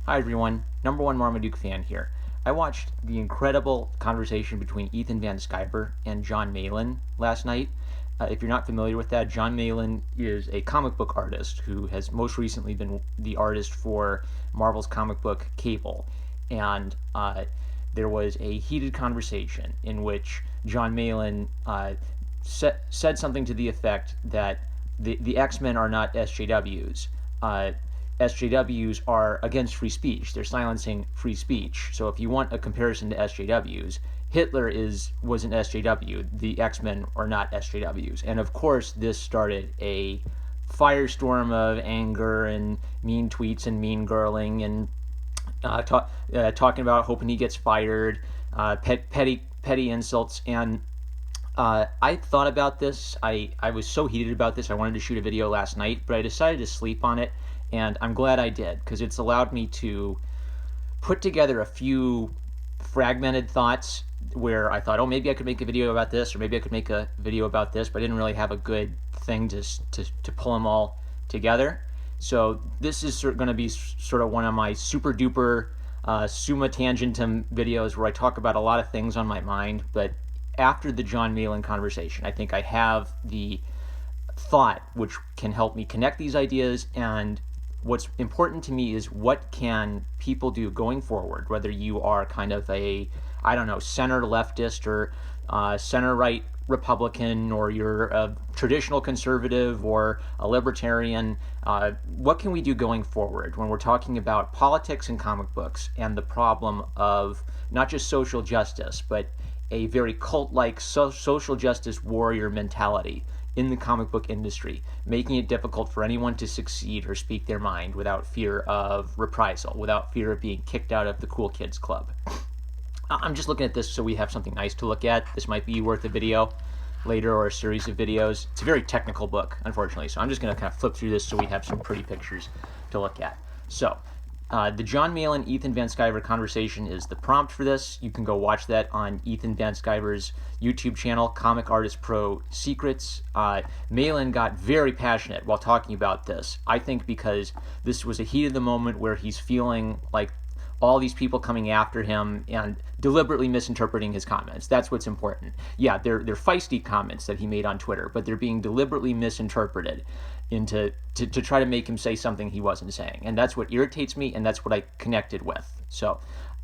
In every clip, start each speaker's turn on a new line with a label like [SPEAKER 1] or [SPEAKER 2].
[SPEAKER 1] Hi everyone, number one Marmaduke fan here. I watched the incredible conversation between Ethan Van Sciver and Jon Malin last night. If you're not familiar with that, Jon Malin is a comic book artist who has most recently been the artist for Marvel's comic book Cable. And there was a heated conversation in which Jon Malin said something to the effect that the X-Men are not SJWs. SJWs are against free speech. They're silencing free speech. So if you want a comparison to SJWs, Hitler was an SJW. The X-Men are not SJWs. And of course, this started a firestorm of anger and mean tweets and mean girling and talking about hoping he gets fired, petty insults. And I thought about this. I was so heated about this. I wanted to shoot a video last night, but I decided to sleep on it. And I'm glad I did, because it's allowed me to put together a few fragmented thoughts where I thought, oh, maybe I could make a video about this, or maybe I could make a video about this, but I didn't really have a good thing to pull them all together. So this is going to be sort of one of my super duper summa tangentum videos where I talk about a lot of things on my mind. But after the Jon Malin conversation, I think I have the thought which can help me connect these ideas. And what's important to me is what can people do going forward, whether you are kind of a, I don't know, center leftist or center right Republican, or you're a traditional conservative or a libertarian. What can we do going forward when we're talking about politics and comic books and the problem of not just social justice, but a very cult-like social justice warrior mentality in the comic book industry, making it difficult for anyone to succeed or speak their mind without fear of reprisal, without fear of being kicked out of the cool kids club. I'm just looking at this so we have something nice to look at. This might be worth a video later, or a series of videos. It's a very technical book, unfortunately, so I'm just going to kind of flip through this so we have some pretty pictures to look at. So the Jon Malin, Ethan Van Sciver conversation is the prompt for this. You can go watch that on Ethan Van Sciver's YouTube channel, ComicArtistProSecrets. Malin got very passionate while talking about this, I think because this was a heat of the moment where he's feeling like all these people coming after him and deliberately misinterpreting his comments. That's what's important. Yeah, they're feisty comments that he made on Twitter, but they're being deliberately misinterpreted to try to make him say something he wasn't saying. And that's what irritates me, and that's what I connected with. So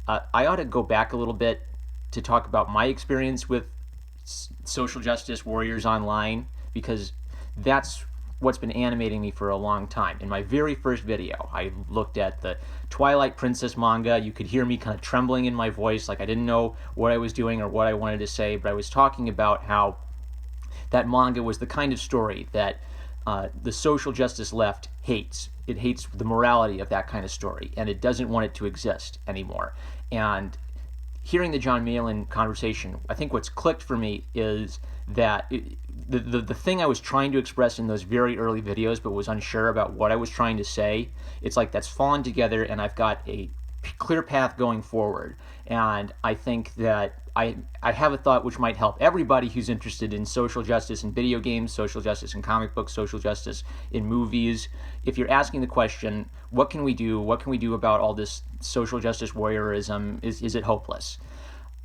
[SPEAKER 1] I ought to go back a little bit to talk about my experience with social justice warriors online, because that's what's been animating me for a long time. In my very first video, I looked at the Twilight Princess manga. You could hear me kind of trembling in my voice, like I didn't know what I was doing or what I wanted to say, but I was talking about how that manga was the kind of story that the social justice left hates. It hates the morality of that kind of story, and it doesn't want it to exist anymore. And hearing the Jon Malin conversation, I think what's clicked for me is that the thing I was trying to express in those very early videos but was unsure about what I was trying to say, it's like that's fallen together, and I've got a clear path going forward. And I think that I have a thought which might help everybody who's interested in social justice in video games, social justice in comic books, social justice in movies. If you're asking the question, what can we do? What can we do about all this social justice warriorism? Is it hopeless?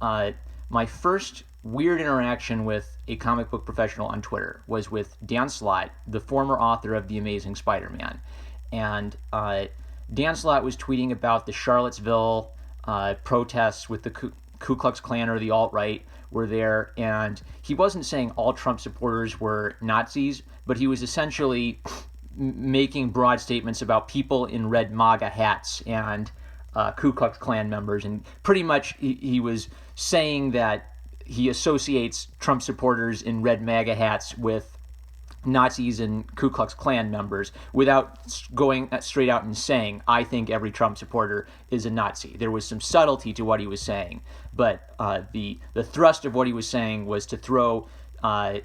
[SPEAKER 1] My first weird interaction with a comic book professional on Twitter was with Dan Slott, the former author of The Amazing Spider-Man. And Dan Slott was tweeting about the Charlottesville protests with the Ku Klux Klan or the alt-right were there, and he wasn't saying all Trump supporters were Nazis, but he was essentially making broad statements about people in red MAGA hats and Ku Klux Klan members, and pretty much he was saying that he associates Trump supporters in red MAGA hats with Nazis and Ku Klux Klan members without going straight out and saying, I think every Trump supporter is a Nazi. There was some subtlety to what he was saying, but the thrust of what he was saying was to throw he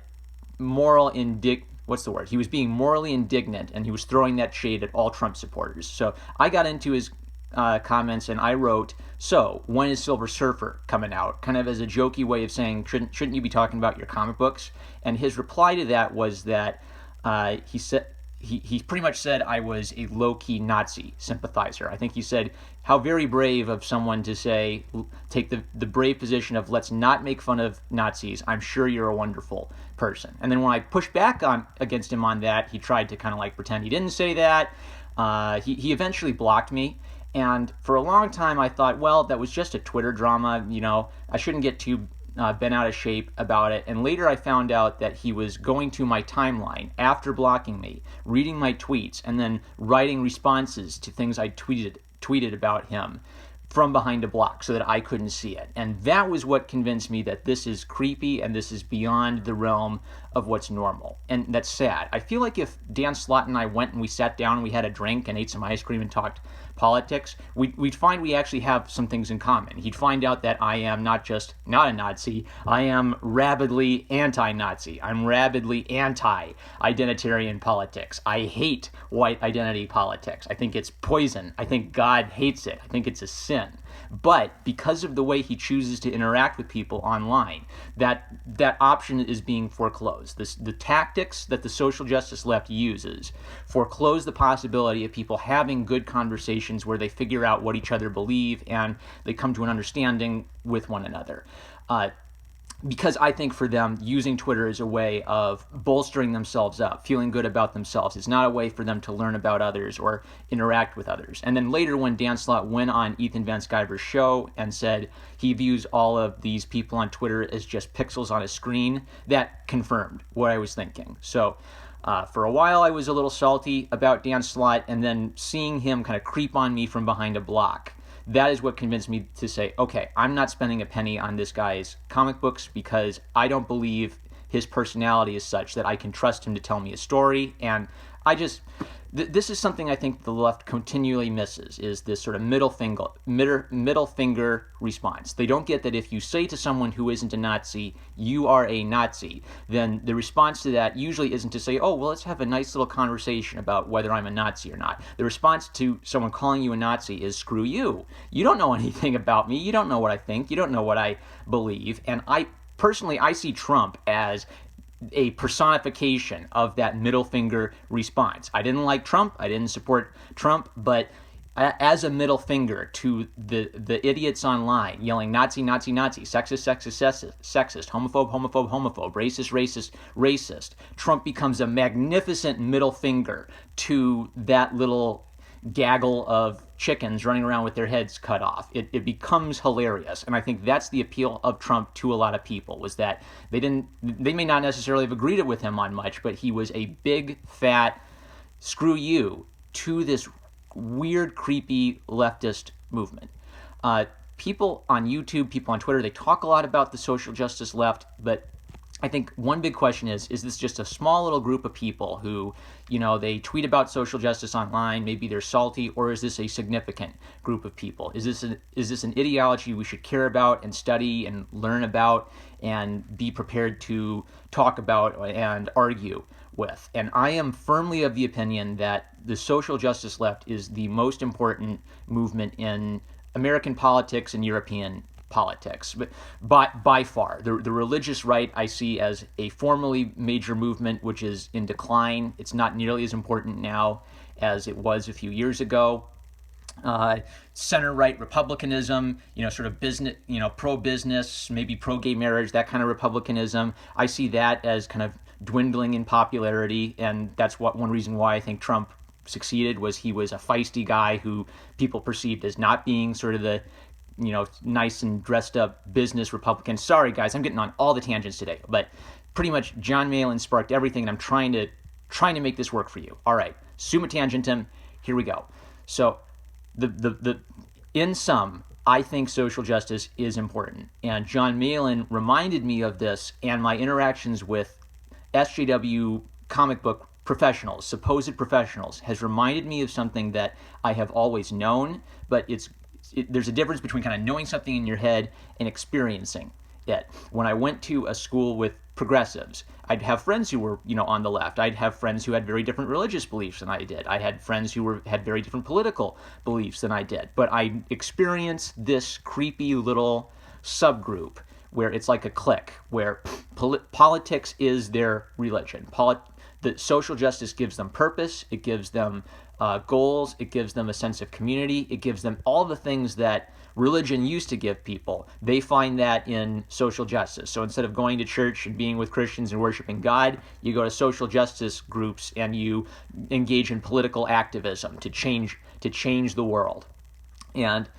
[SPEAKER 1] was being morally indignant, and he was throwing that shade at all Trump supporters. So I got into his comments, and I wrote, so when is Silver Surfer coming out? Kind of as a jokey way of saying, shouldn't you be talking about your comic books? And his reply to that was that he said he pretty much said I was a low-key Nazi sympathizer. I think he said, how very brave of someone to say, take the brave position of let's not make fun of Nazis. I'm sure you're a wonderful person. And then when I pushed back against him on that, he tried to kind of like pretend he didn't say that. He eventually blocked me. And for a long time, I thought, well, that was just a Twitter drama. I shouldn't get too bent out of shape about it. And later I found out that he was going to my timeline after blocking me, reading my tweets, and then writing responses to things I tweeted about him from behind a block so that I couldn't see it. And that was what convinced me that this is creepy and this is beyond the realm of what's normal. And that's sad. I feel like if Dan Slott and I went and we sat down and we had a drink and ate some ice cream and talked politics, we'd find we actually have some things in common. He'd find out that I am not just not a Nazi, I am rabidly anti-Nazi. I'm rabidly anti-identitarian politics. I hate white identity politics. I think it's poison. I think God hates it. I think it's a sin. But because of the way he chooses to interact with people online, that option is being foreclosed. The tactics that the social justice left uses foreclose the possibility of people having good conversations where they figure out what each other believe and they come to an understanding with one another. Because I think for them, using Twitter is a way of bolstering themselves up, feeling good about themselves. It's not a way for them to learn about others or interact with others. And then later when Dan Slott went on Ethan Van Sciver's show and said he views all of these people on Twitter as just pixels on a screen, that confirmed what I was thinking. So for a while I was a little salty about Dan Slott, and then seeing him kind of creep on me from behind a block, that is what convinced me to say, okay, I'm not spending a penny on this guy's comic books because I don't believe his personality is such that I can trust him to tell me a story. And I just, this is something I think the left continually misses, is this sort of middle finger response. They don't get that if you say to someone who isn't a Nazi, you are a Nazi, then the response to that usually isn't to say, oh, well, let's have a nice little conversation about whether I'm a Nazi or not. The response to someone calling you a Nazi is, screw you. You don't know anything about me. You don't know what I think. You don't know what I believe. And I see Trump as a personification of that middle finger response. I didn't like Trump. I didn't support Trump, but as a middle finger to the idiots online yelling Nazi, Nazi, Nazi, sexist, sexist, sexist, homophobe, homophobe, homophobe, racist, racist, racist, Trump becomes a magnificent middle finger to that little gaggle of chickens running around with their heads cut off. It becomes hilarious. And I think that's the appeal of Trump to a lot of people, was that they may not necessarily have agreed with him on much, but he was a big, fat screw you to this weird, creepy leftist movement. People on YouTube, people on Twitter, they talk a lot about the social justice left, but I think one big question is this just a small little group of people who, they tweet about social justice online, maybe they're salty, or is this a significant group of people? Is this an ideology we should care about and study and learn about and be prepared to talk about and argue with? And I am firmly of the opinion that the social justice left is the most important movement in American politics and European politics, but by far. The religious right I see as a formerly major movement which is in decline. It's not nearly as important now as it was a few years ago. Center-right republicanism, sort of business, pro-business, maybe pro-gay marriage, that kind of republicanism, I see that as kind of dwindling in popularity, and that's one reason why I think Trump succeeded, was he was a feisty guy who people perceived as not being sort of the nice and dressed up business Republican. Sorry, guys, I'm getting on all the tangents today, but pretty much Jon Malin sparked everything, and I'm trying to make this work for you. All right, summa tangentum, here we go. So, in sum, I think social justice is important, and Jon Malin reminded me of this, and my interactions with SJW comic book professionals, supposed professionals, has reminded me of something that I have always known, but there's a difference between kind of knowing something in your head and experiencing it. When I went to a school with progressives, I'd have friends who were, on the left. I'd have friends who had very different religious beliefs than I did. I had friends who had very different political beliefs than I did. But I experienced this creepy little subgroup where it's like a clique, where politics is their religion. The social justice gives them purpose. It gives them goals. It gives them a sense of community. It gives them all the things that religion used to give people. They find that in social justice. So instead of going to church and being with Christians and worshiping God, you go to social justice groups and you engage in political activism to change the world. And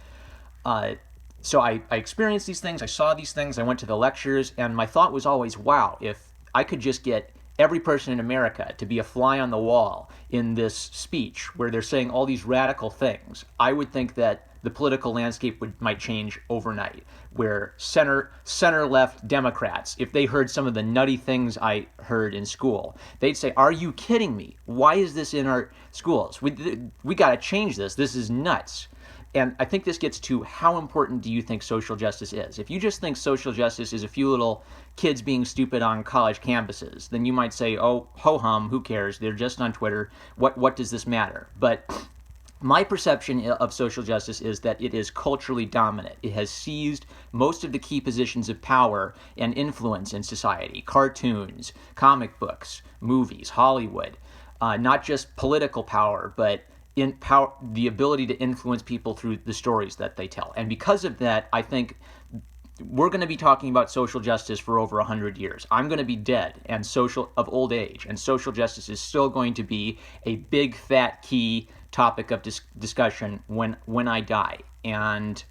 [SPEAKER 1] so I experienced these things. I saw these things. I went to the lectures, and my thought was always, wow, if I could just get every person in America to be a fly on the wall in this speech where they're saying all these radical things, I would think that the political landscape might change overnight, where center-left Democrats, if they heard some of the nutty things I heard in school, they'd say, are you kidding me? Why is this in our schools? We got to change this. This is nuts. And I think this gets to how important do you think social justice is? If you just think social justice is a few little kids being stupid on college campuses, then you might say, oh, ho-hum, who cares? They're just on Twitter. What does this matter? But my perception of social justice is that it is culturally dominant. It has seized most of the key positions of power and influence in society. Cartoons, comic books, movies, Hollywood. Not just political power, but the ability to influence people through the stories that they tell. And because of that, I think we're going to be talking about social justice for over 100 years. I'm going to be dead and of old age, and social justice is still going to be a big, fat, key topic of discussion when I die. And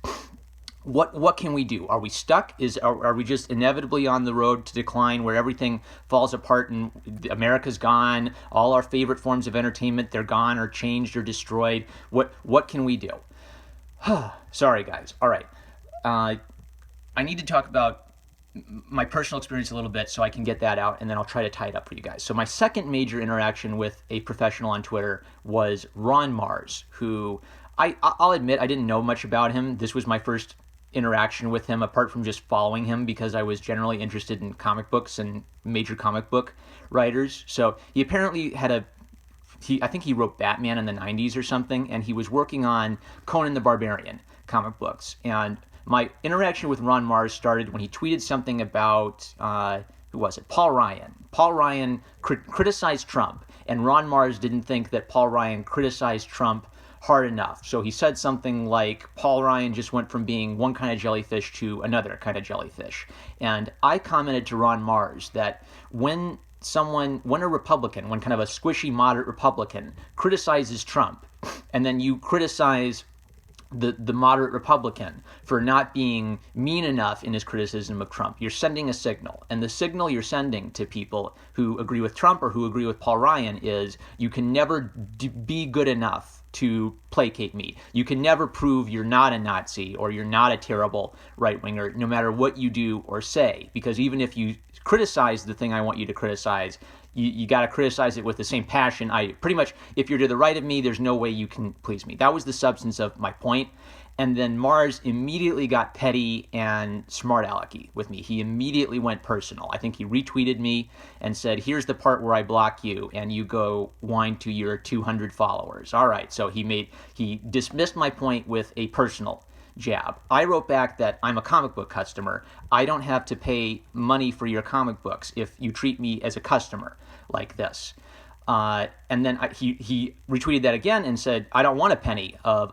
[SPEAKER 1] what can we do? Are we stuck? Are we just inevitably on the road to decline, where everything falls apart and America's gone? All our favorite forms of entertainment, they're gone or changed or destroyed. What can we do? Sorry, guys. All right. I need to talk about my personal experience a little bit so I can get that out, and then I'll try to tie it up for you guys. So my second major interaction with a professional on Twitter was Ron Mars, who I'll admit I didn't know much about him. This was my first interaction with him, apart from just following him because I was generally interested in comic books and major comic book writers. So he apparently had I think he wrote Batman in the 90s or something, and he was working on Conan the Barbarian comic books. And my interaction with Ron Mars started when he tweeted something about, who was it? Paul Ryan. Paul Ryan criticized Trump, and Ron Mars didn't think that Paul Ryan criticized Trump hard enough. So he said something like, Paul Ryan just went from being one kind of jellyfish to another kind of jellyfish. And I commented to Ron Mars that when a Republican, when kind of a squishy, moderate Republican criticizes Trump, and then you criticize the moderate Republican for not being mean enough in his criticism of Trump, you're sending a signal. And the signal you're sending to people who agree with Trump or who agree with Paul Ryan is, you can never be good enough to placate me. You can never prove you're not a Nazi or you're not a terrible right-winger, no matter what you do or say. Because even if you criticize the thing I want you to criticize, you got to criticize it with the same passion. Pretty much, if you're to the right of me, there's no way you can please me. That was the substance of my point. And then Mars immediately got petty and smart alecky with me. He immediately went personal. I think he retweeted me and said, here's the part where I block you and you go whine to your 200 followers. All right, so he dismissed my point with a personal jab. I wrote back that I'm a comic book customer. I don't have to pay money for your comic books if you treat me as a customer like this. And then he retweeted that again and said, I don't want a penny of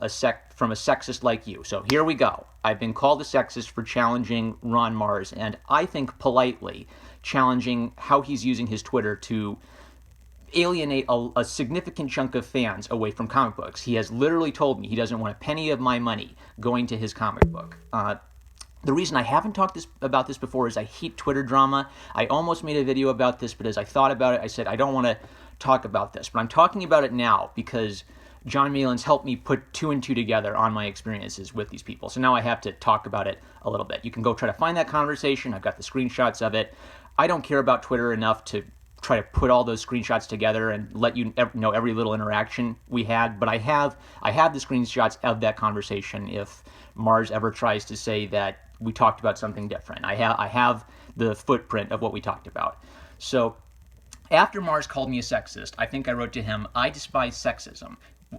[SPEAKER 1] from a sexist like you. So here we go. I've been called a sexist for challenging Ron Mars, and I think politely challenging how he's using his Twitter to alienate a significant chunk of fans away from comic books. He has literally told me he doesn't want a penny of my money going to his comic book. The reason I haven't talked about this before is I hate Twitter drama. I almost made a video about this, but as I thought about it, I said I don't want to talk about this. But I'm talking about it now because Jon Malin's helped me put two and two together on my experiences with these people. So now I have to talk about it a little bit. You can go try to find that conversation. I've got the screenshots of it. I don't care about Twitter enough to try to put all those screenshots together and let you know every little interaction we had. But I have the screenshots of that conversation if Mars ever tries to say that we talked about something different. I have the footprint of what we talked about. So after Mars called me a sexist, I think I wrote to him, I despise sexism.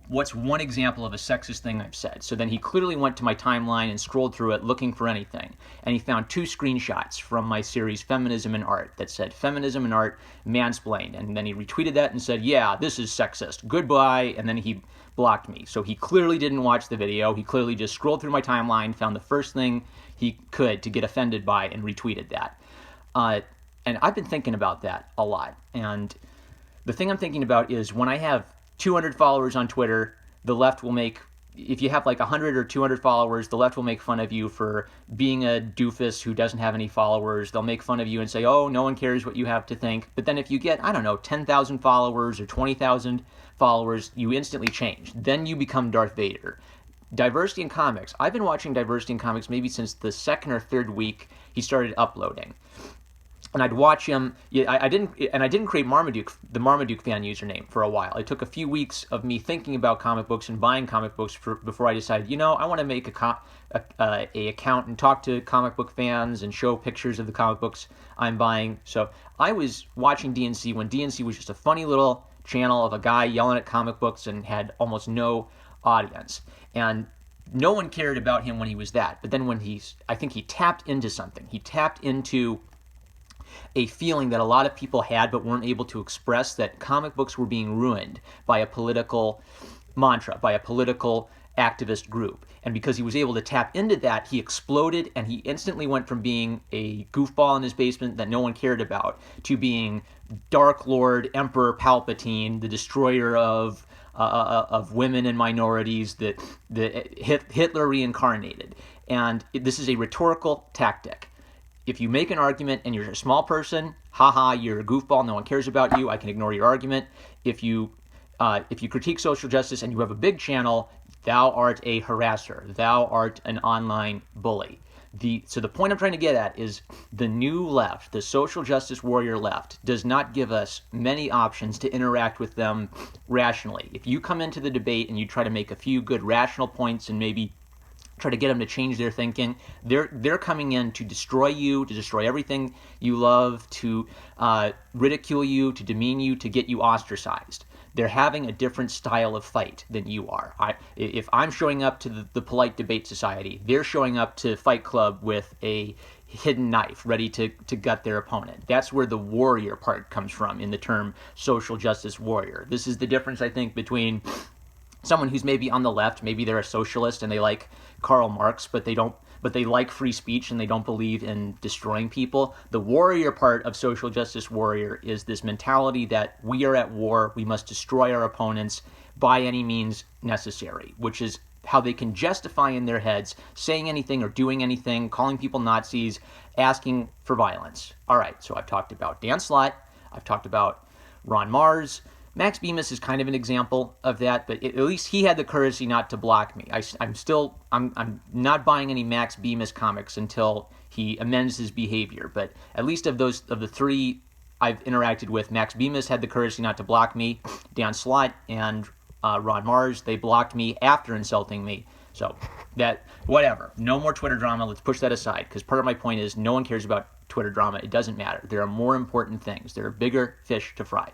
[SPEAKER 1] what's one example of a sexist thing I've said? So then he clearly went to my timeline and scrolled through it looking for anything. And he found 2 screenshots from my series Feminism and Art that said Feminism and Art Mansplained. And then he retweeted that and said, yeah, this is sexist. Goodbye. And then he blocked me. So he clearly didn't watch the video. He clearly just scrolled through my timeline, found the first thing he could to get offended by, and retweeted that. And I've been thinking about that a lot. And the thing I'm thinking about is when I have 200 followers on Twitter, the left will make, if you have like 100 or 200 followers, the left will make fun of you for being a doofus who doesn't have any followers. They'll make fun of you and say, oh, no one cares what you have to think. But then if you get, I don't know, 10,000 followers or 20,000 followers, you instantly change. Then you become Darth Vader. Diversity in Comics. I've been watching Diversity in Comics maybe since the 2nd or 3rd week he started uploading. And I'd watch him. I didn't create Marmaduke, the Marmaduke fan username, for a while. It took a few weeks of me thinking about comic books and buying comic books before I decided, I want to make a account and talk to comic book fans and show pictures of the comic books I'm buying. So I was watching DNC when DNC was just a funny little channel of a guy yelling at comic books and had almost no audience. And no one cared about him when he was that. But then when I think he tapped into something. He tapped into a feeling that a lot of people had but weren't able to express, that comic books were being ruined by a political mantra, by a political activist group. And because he was able to tap into that, he exploded, and he instantly went from being a goofball in his basement that no one cared about to being Dark Lord Emperor Palpatine, the destroyer of women and minorities, that Hitler reincarnated. And this is a rhetorical tactic. If you make an argument and you're a small person, haha, you're a goofball, no one cares about you, I can ignore your argument. If you critique social justice and you have a big channel, thou art a harasser, thou art an online bully. So the point I'm trying to get at is the new left, the social justice warrior left, does not give us many options to interact with them rationally. If you come into the debate and you try to make a few good rational points and maybe try to get them to change their thinking, they're coming in to destroy you, to destroy everything you love, to ridicule you, to demean you, to get you ostracized. They're having a different style of fight than you are. If I'm showing up to the Polite Debate Society, they're showing up to Fight Club with a hidden knife ready to gut their opponent. That's where the warrior part comes from in the term social justice warrior. This is the difference, I think, between someone who's maybe on the left, maybe they're a socialist and they like Karl Marx, but they like free speech and they don't believe in destroying people. The warrior part of social justice warrior is this mentality that we are at war, we must destroy our opponents by any means necessary, which is how they can justify in their heads saying anything or doing anything, calling people Nazis, asking for violence. All right, so I've talked about Dan Slott, I've talked about Ron Mars. Max Bemis is kind of an example of that, but at least he had the courtesy not to block me. I'm not buying any Max Bemis comics until he amends his behavior. But at least of the 3 I've interacted with, Max Bemis had the courtesy not to block me. Dan Slott and Ron Mars, they blocked me after insulting me. So whatever. No more Twitter drama. Let's push that aside, because part of my point is no one cares about Twitter drama. It doesn't matter. There are more important things. There are bigger fish to fry.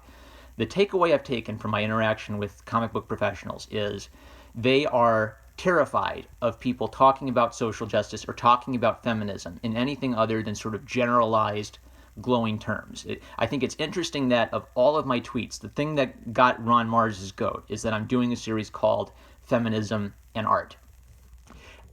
[SPEAKER 1] The takeaway I've taken from my interaction with comic book professionals is they are terrified of people talking about social justice or talking about feminism in anything other than sort of generalized, glowing terms. I think it's interesting that of all of my tweets, the thing that got Ron Mars' goat is that I'm doing a series called Feminism and Art.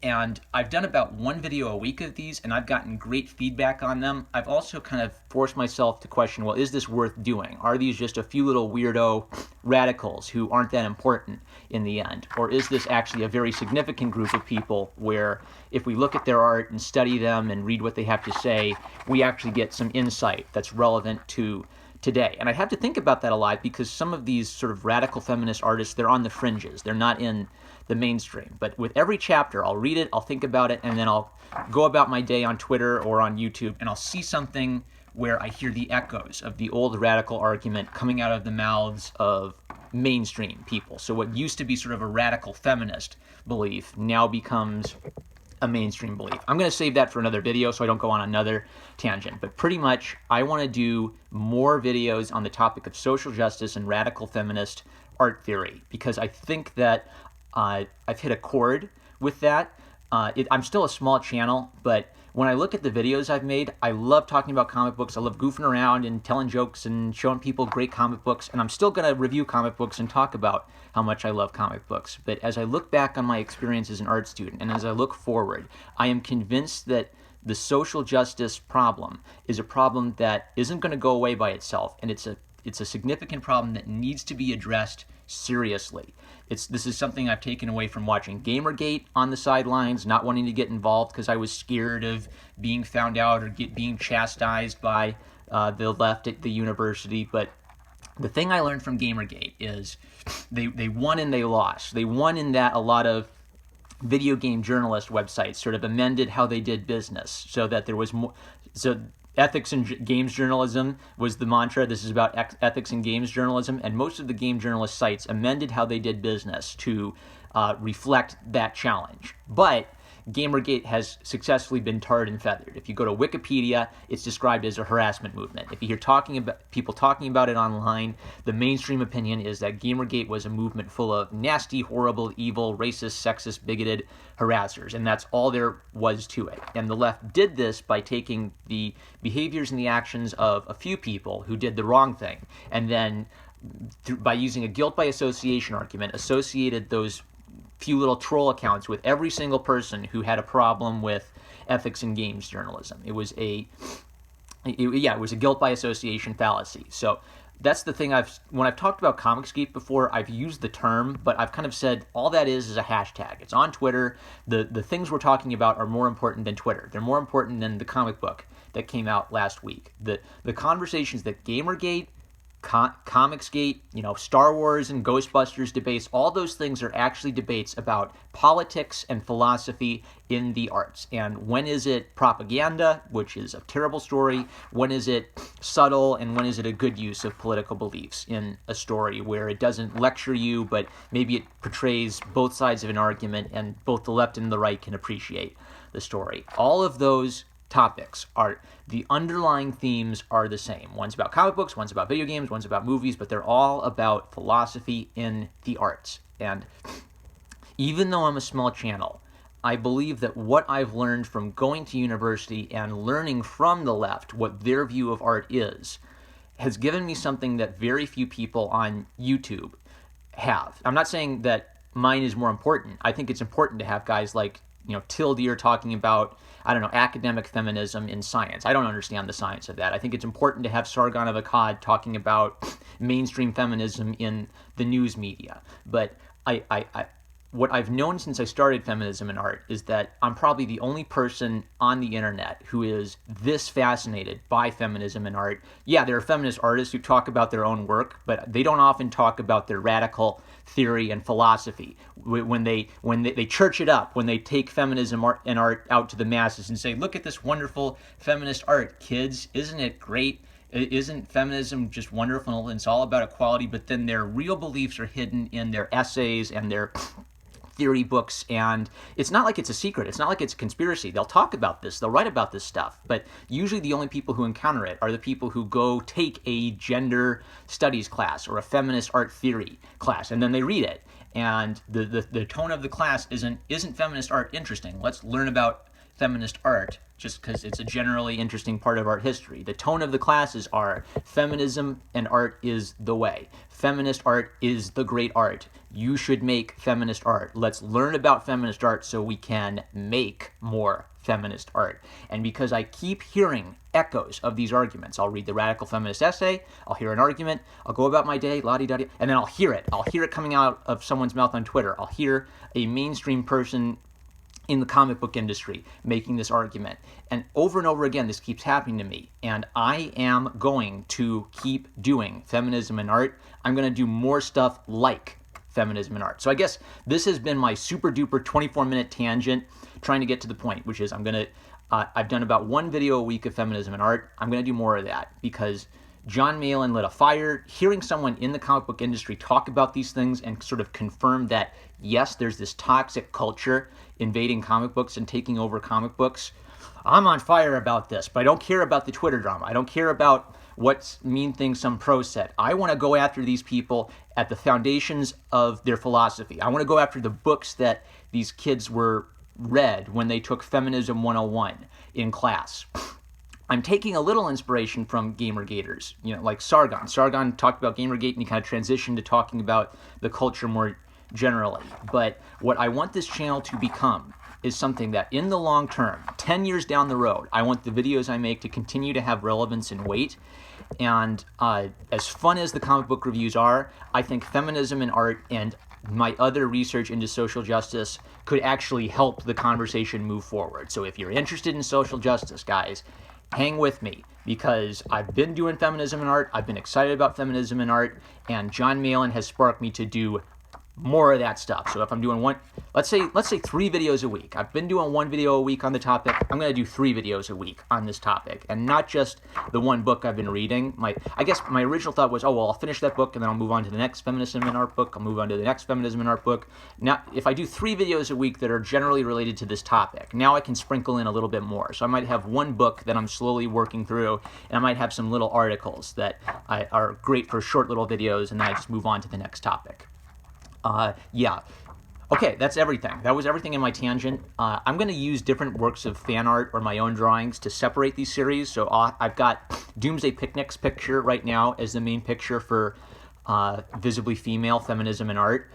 [SPEAKER 1] And I've done about 1 video a week of these, and I've gotten great feedback on them. I've also kind of forced myself to question, well, is this worth doing? Are these just a few little weirdo radicals who aren't that important in the end? Or is this actually a very significant group of people where if we look at their art and study them and read what they have to say, we actually get some insight that's relevant to today? And I have to think about that a lot because some of these sort of radical feminist artists, they're on the fringes. They're not in the mainstream. But with every chapter, I'll read it, I'll think about it, and then I'll go about my day on Twitter or on YouTube, and I'll see something where I hear the echoes of the old radical argument coming out of the mouths of mainstream people. So what used to be sort of a radical feminist belief now becomes a mainstream belief. I'm going to save that for another video so I don't go on another tangent. But pretty much, I want to do more videos on the topic of social justice and radical feminist art theory, because I think that I've hit a chord with that. I'm still a small channel, but when I look at the videos I've made, I love talking about comic books. I love goofing around and telling jokes and showing people great comic books. And I'm still going to review comic books and talk about how much I love comic books. But as I look back on my experience as an art student, and as I look forward, I am convinced that the social justice problem is a problem that isn't going to go away by itself. And it's a significant problem that needs to be addressed seriously. This is something I've taken away from watching Gamergate on the sidelines, not wanting to get involved because I was scared of being found out or being chastised by the left at the university. But the thing I learned from Gamergate is they won and they lost. They won in that a lot of video game journalist websites sort of amended how they did business so that there was more. So ethics in games journalism was the mantra. This is about ethics in games journalism, and most of the game journalist sites amended how they did business to reflect that challenge. But Gamergate has successfully been tarred and feathered. If you go to Wikipedia, it's described as a harassment movement. If you hear people talking about it online, the mainstream opinion is that Gamergate was a movement full of nasty, horrible, evil, racist, sexist, bigoted harassers, and that's all there was to it. And the left did this by taking the behaviors and the actions of a few people who did the wrong thing, and then by using a guilt by association argument, associated those few little troll accounts with every single person who had a problem with ethics in games journalism. It was a guilt by association fallacy. So that's the thing when I've talked about Comicsgate before, I've used the term, but I've kind of said all that is a hashtag. It's on Twitter. The things we're talking about are more important than Twitter. They're more important than the comic book that came out last week. The conversations that Gamergate, Comicsgate, Star Wars and Ghostbusters debates, all those things are actually debates about politics and philosophy in the arts. And when is it propaganda, which is a terrible story? When is it subtle, and when is it a good use of political beliefs in a story where it doesn't lecture you, but maybe it portrays both sides of an argument and both the left and the right can appreciate the story? All of those topics the underlying themes are the same. One's about comic books, one's about video games, one's about movies, but they're all about philosophy in the arts. And even though I'm a small channel, I believe that what I've learned from going to university and learning from the left what their view of art is has given me something that very few people on YouTube have. I'm not saying that mine is more important. I think it's important to have guys like Tildeer talking about, academic feminism in science. I don't understand the science of that. I think it's important to have Sargon of Akkad talking about mainstream feminism in the news media. But what I've known since I started feminism in art is that I'm probably the only person on the internet who is this fascinated by feminism in art. Yeah, there are feminist artists who talk about their own work, but they don't often talk about their radical theory and philosophy. When they church it up, when they take feminism and art out to the masses and say, look at this wonderful feminist art, kids, isn't it great? Isn't feminism just wonderful? And it's all about equality, but then their real beliefs are hidden in their essays and their theory books, and it's not like it's a secret. It's not like it's a conspiracy. They'll talk about this. They'll write about this stuff, but usually the only people who encounter it are the people who go take a gender studies class or a feminist art theory class, and then they read it. And the tone of the class isn't feminist art interesting? Let's learn about feminist art just because it's a generally interesting part of art history. The tone of the classes are feminism and art is the way. Feminist art is the great art. You should make feminist art. Let's learn about feminist art so we can make more feminist art. And because I keep hearing echoes of these arguments, I'll read the radical feminist essay, I'll hear an argument, I'll go about my day, la-di-da-di, and then I'll hear it. I'll hear it coming out of someone's mouth on Twitter. I'll hear a mainstream person in the comic book industry making this argument. And over again, this keeps happening to me. And I am going to keep doing feminism and art. I'm going to do more stuff like feminism and art. So I guess this has been my super duper 24-minute tangent trying to get to the point, which is I've done about one video a week of feminism and art. I'm going to do more of that because Jon Malin lit a fire. Hearing someone in the comic book industry talk about these things and sort of confirm that, yes, there's this toxic culture invading comic books and taking over comic books. I'm on fire about this, but I don't care about the Twitter drama. I don't care about what mean things some pros said. I want to go after these people at the foundations of their philosophy. I want to go after the books that these kids were read when they took Feminism 101 in class. I'm taking a little inspiration from Gamergaters, like Sargon. Sargon talked about Gamergate and he kind of transitioned to talking about the culture more generally. But what I want this channel to become is something that in the long term, 10 years down the road, I want the videos I make to continue to have relevance and weight. And as fun as the comic book reviews are, I think feminism in art and my other research into social justice could actually help the conversation move forward. So if you're interested in social justice, guys, hang with me, because I've been doing feminism in art, I've been excited about feminism in art, and Jon Malin has sparked me to do more of that stuff. So if I'm doing let's say 3 videos a week. I've been doing 1 video a week on the topic. I'm going to do 3 videos a week on this topic, and not just the one book I've been reading. I guess my original thought was, oh, well, I'll finish that book and then I'll move on to the next feminism in art book. I'll move on to the next feminism in art book. Now, if I do 3 videos a week that are generally related to this topic, now I can sprinkle in a little bit more. So I might have 1 book that I'm slowly working through, and I might have some little articles that are great for short little videos, and then I just move on to the next topic. Yeah. Okay, that's everything. That was everything in my tangent. I'm going to use different works of fan art or my own drawings to separate these series. So I've got Doomsday Picnic's picture right now as the main picture for visibly female feminism in art.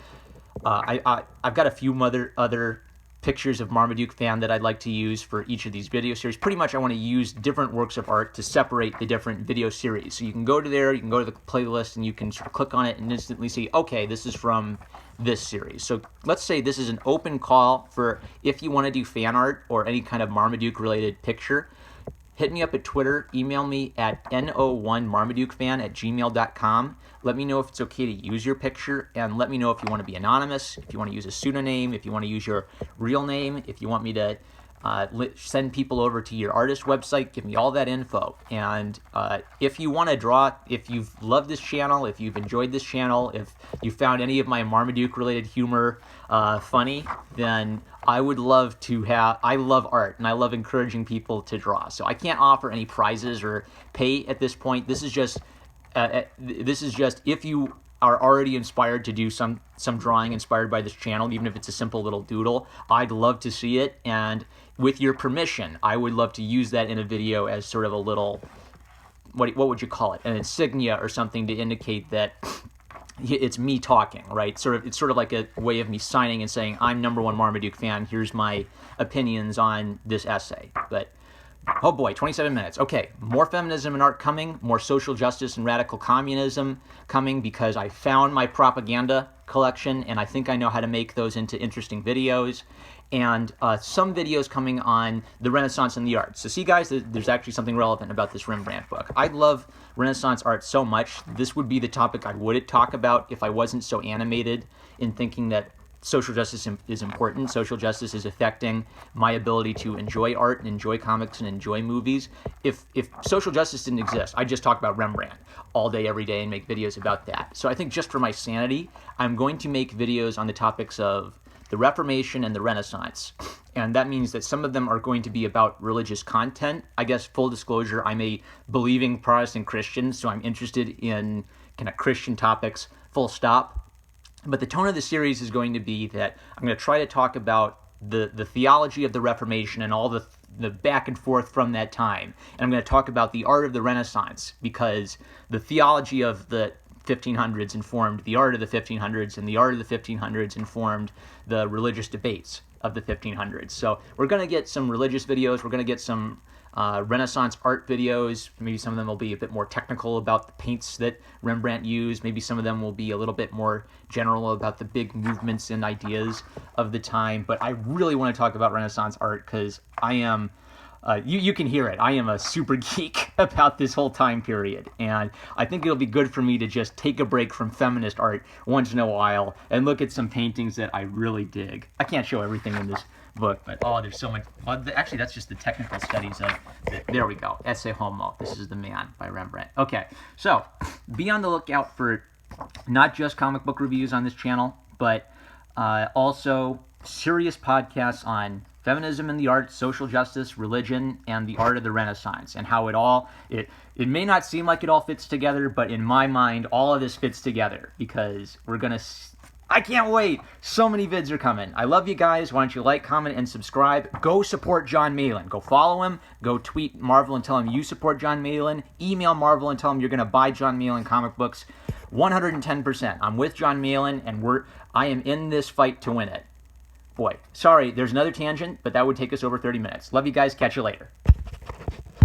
[SPEAKER 1] I've got a few other pictures of Marmaduke fan that I'd like to use for each of these video series. Pretty much I want to use different works of art to separate the different video series. So you can go to there, you can go to the playlist, and you can sort of click on it and instantly see, okay, this is from this series. So let's say this is an open call for if you want to do fan art or any kind of Marmaduke related picture. Hit me up at Twitter, email me at no1marmadukefan@gmail.com. Let me know if it's okay to use your picture, and let me know if you want to be anonymous, if you want to use a pseudonym, if you want to use your real name, if you want me to send people over to your artist website. Give me all that info. And if you want to draw, if you've loved this channel, if you've enjoyed this channel, if you found any of my Marmaduke related humor funny, then I would love to have, I love art and I love encouraging people to draw. So I can't offer any prizes or pay at this point. This is just if you are already inspired to do some drawing inspired by this channel, even if it's a simple little doodle, I'd love to see it. And with your permission, I would love to use that in a video as sort of a little, what would you call it? An insignia or something to indicate that it's me talking, right? It's sort of like a way of me signing and saying, I'm #1 Marmaduke fan. Here's my opinions on this essay. But oh boy, 27 minutes. Okay, more feminism and art coming, more social justice and radical communism coming, because I found my propaganda collection and I think I know how to make those into interesting videos. And some videos coming on the Renaissance and the arts. So see, guys, there's actually something relevant about this Rembrandt book. I love Renaissance art so much. This would be the topic I would talk about if I wasn't so animated in thinking that social justice is important. Social justice is affecting my ability to enjoy art and enjoy comics and enjoy movies. If social justice didn't exist, I'd just talk about Rembrandt all day, every day, and make videos about that. So I think just for my sanity, I'm going to make videos on the topics of the Reformation and the Renaissance. And that means that some of them are going to be about religious content. I guess, full disclosure, I'm a believing Protestant Christian, so I'm interested in kind of Christian topics, full stop. But the tone of the series is going to be that I'm going to try to talk about the theology of the Reformation and all the back and forth from that time. And I'm going to talk about the art of the Renaissance, because the theology of the 1500s informed the art of the 1500s, and the art of the 1500s informed the religious debates of the 1500s. So we're going to get some religious videos, we're going to get some Renaissance art videos. Maybe some of them will be a bit more technical about the paints that Rembrandt used. Maybe some of them will be a little bit more general about the big movements and ideas of the time. But I really want to talk about Renaissance art because I am, you can hear it, I am a super geek about this whole time period. And I think it'll be good for me to just take a break from feminist art once in a while and look at some paintings that I really dig. I can't show everything in this book, but oh, there's so much. Well, actually, that's just the technical studies of. There we go. Esse Homo. This is the Man by Rembrandt. Okay, so be on the lookout for not just comic book reviews on this channel, but Also, serious podcasts on feminism in the arts, social justice, religion, and the art of the Renaissance, and how it may not seem like it all fits together, but in my mind, all of this fits together because I can't wait. So many vids are coming. I love you guys. Why don't you like, comment, and subscribe? Go support Jon Malin. Go follow him. Go tweet Marvel and tell him you support Jon Malin. Email Marvel and tell him you're going to buy Jon Malin comic books. 110%. I'm with Jon Malin, and I am in this fight to win it. Boy, sorry, there's another tangent, but that would take us over 30 minutes. Love you guys. Catch you later.